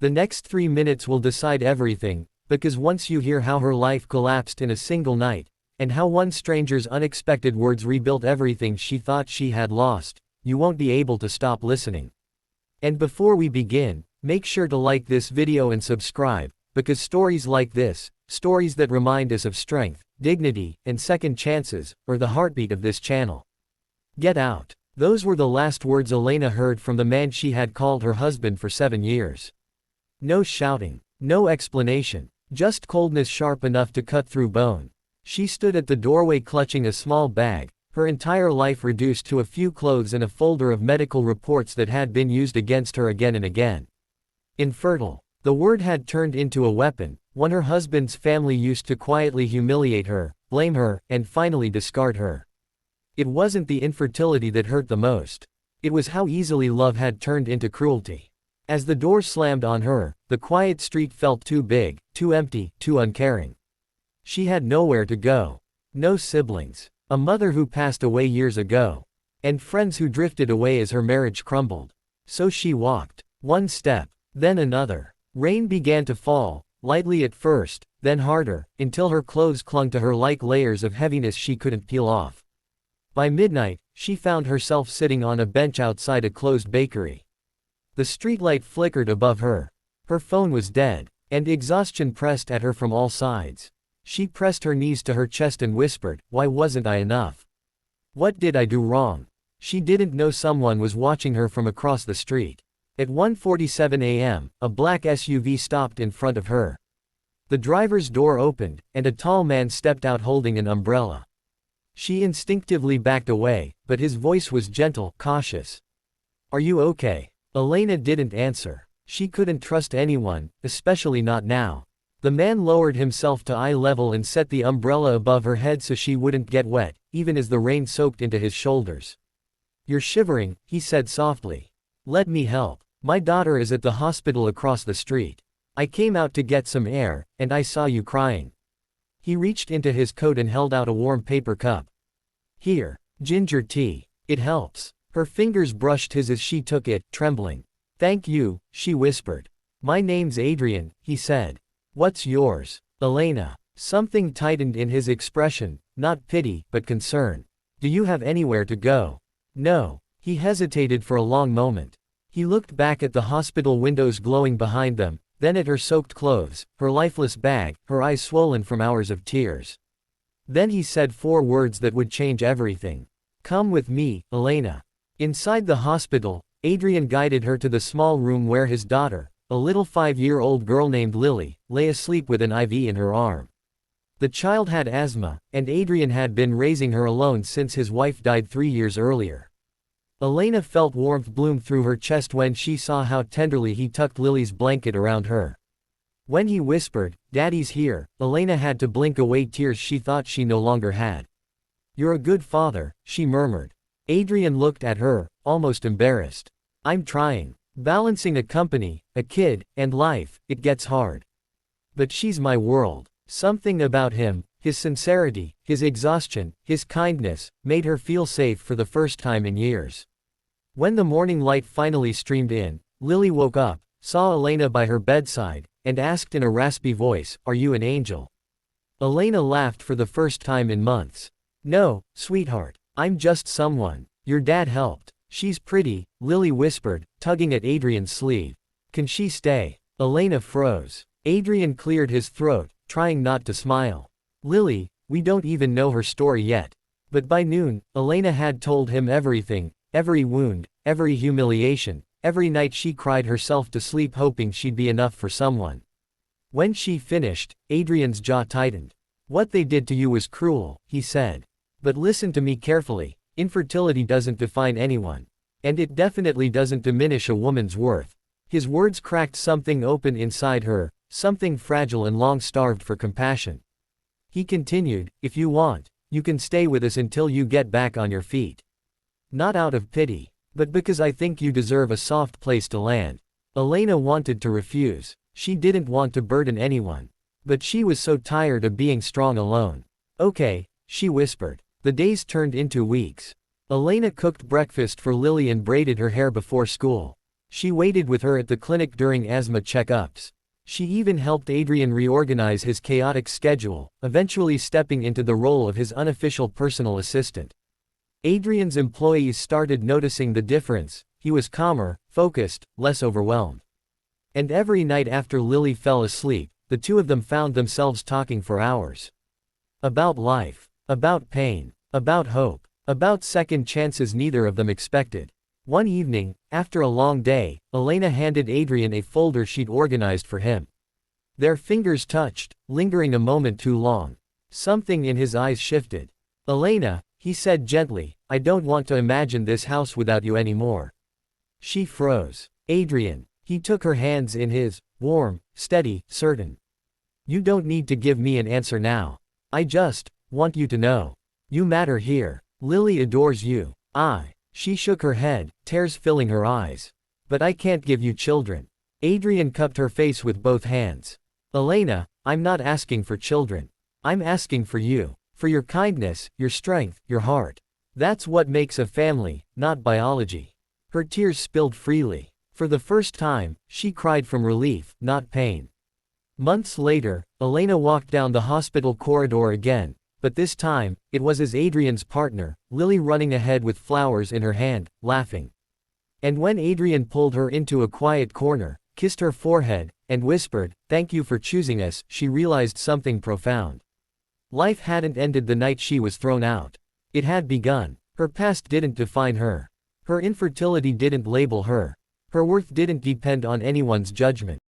The next 3 minutes will decide everything, because once you hear how her life collapsed in a single night, and how one stranger's unexpected words rebuilt everything she thought she had lost, you won't be able to stop listening. And before we begin, make sure to like this video and subscribe, because stories like this, stories that remind us of strength, dignity, and second chances, are the heartbeat of this channel. Get out. Those were the last words Elena heard from the man she had called her husband for 7 years. No shouting, no explanation, just coldness sharp enough to cut through bone. She stood at the doorway clutching a small bag, her entire life reduced to a few clothes and a folder of medical reports that had been used against her again and again. Infertile. The word had turned into a weapon, one her husband's family used to quietly humiliate her, blame her, and finally discard her. It wasn't the infertility that hurt the most. It was how easily love had turned into cruelty. As the door slammed on her, the quiet street felt too big, too empty, too uncaring. She had nowhere to go. No siblings. A mother who passed away years ago. And friends who drifted away as her marriage crumbled. So she walked. One step. Then another. Rain began to fall, lightly at first, then harder, until her clothes clung to her like layers of heaviness she couldn't peel off. By midnight, she found herself sitting on a bench outside a closed bakery. The streetlight flickered above her. Her phone was dead, and exhaustion pressed at her from all sides. She pressed her knees to her chest and whispered, "Why wasn't I enough? What did I do wrong?" She didn't know someone was watching her from across the street. At 1:47 a.m., a black SUV stopped in front of her. The driver's door opened, and a tall man stepped out holding an umbrella. She instinctively backed away, but his voice was gentle, cautious. "Are you okay?" Elena didn't answer. She couldn't trust anyone, especially not now. The man lowered himself to eye level and set the umbrella above her head so she wouldn't get wet, even as the rain soaked into his shoulders. "You're shivering," he said softly. "Let me help. My daughter is at the hospital across the street. I came out to get some air, and I saw you crying." He reached into his coat and held out a warm paper cup. "Here, ginger tea. It helps." Her fingers brushed his as she took it, trembling. "Thank you," she whispered. "My name's Adrian," he said. "What's yours?" "Elena." Something tightened in his expression, not pity, but concern. "Do you have anywhere to go?" "No." He hesitated for a long moment. He looked back at the hospital windows glowing behind them, then at her soaked clothes, her lifeless bag, her eyes swollen from hours of tears. Then he said 4 words that would change everything. "Come with me, Elena." Inside the hospital, Adrian guided her to the small room where his daughter, a little 5-year-old girl named Lily, lay asleep with an IV in her arm. The child had asthma, and Adrian had been raising her alone since his wife died 3 years earlier. Elena felt warmth bloom through her chest when she saw how tenderly he tucked Lily's blanket around her. When he whispered, "Daddy's here," Elena had to blink away tears she thought she no longer had. "You're a good father," she murmured. Adrian looked at her, almost embarrassed. "I'm trying. Balancing a company, a kid, and life, it gets hard. But she's my world." Something about him, his sincerity, his exhaustion, his kindness, made her feel safe for the first time in years. When the morning light finally streamed in, Lily woke up, saw Elena by her bedside, and asked in a raspy voice, "Are you an angel?" Elena laughed for the first time in months. "No, sweetheart. I'm just someone. Your dad helped." "She's pretty," Lily whispered, tugging at Adrian's sleeve. "Can she stay?" Elena froze. Adrian cleared his throat, trying not to smile. "Lily, we don't even know her story yet." But by noon, Elena had told him everything, every wound, every humiliation, every night she cried herself to sleep hoping she'd be enough for someone. When she finished, Adrian's jaw tightened. "What they did to you was cruel," he said. "But listen to me carefully. Infertility doesn't define anyone. And it definitely doesn't diminish a woman's worth." His words cracked something open inside her, something fragile and long starved for compassion. He continued, "If you want, you can stay with us until you get back on your feet. Not out of pity, but because I think you deserve a soft place to land." Elena wanted to refuse. She didn't want to burden anyone. But she was so tired of being strong alone. "Okay," she whispered. The days turned into weeks. Elena cooked breakfast for Lily and braided her hair before school. She waited with her at the clinic during asthma checkups. She even helped Adrian reorganize his chaotic schedule, eventually stepping into the role of his unofficial personal assistant. Adrian's employees started noticing the difference. He was calmer, focused, less overwhelmed. And every night after Lily fell asleep, the two of them found themselves talking for hours. About life. About pain. About hope. About second chances neither of them expected. One evening, after a long day, Elena handed Adrian a folder she'd organized for him. Their fingers touched, lingering a moment too long. Something in his eyes shifted. "Elena," he said gently, "I don't want to imagine this house without you anymore." She froze. "Adrian." He took her hands in his, warm, steady, certain. "You don't need to give me an answer now. I just want you to know. You matter here. Lily adores you." She shook her head, tears filling her eyes. "But I can't give you children." Adrian cupped her face with both hands. "Elena, I'm not asking for children. I'm asking for you. For your kindness, your strength, your heart. That's what makes a family, not biology." Her tears spilled freely. For the first time, she cried from relief, not pain. Months later, Elena walked down the hospital corridor again, but this time, it was as Adrian's partner, Lily running ahead with flowers in her hand, laughing. And when Adrian pulled her into a quiet corner, kissed her forehead, and whispered, "Thank you for choosing us," she realized something profound. Life hadn't ended the night she was thrown out. It had begun. Her past didn't define her. Her infertility didn't label her. Her worth didn't depend on anyone's judgment.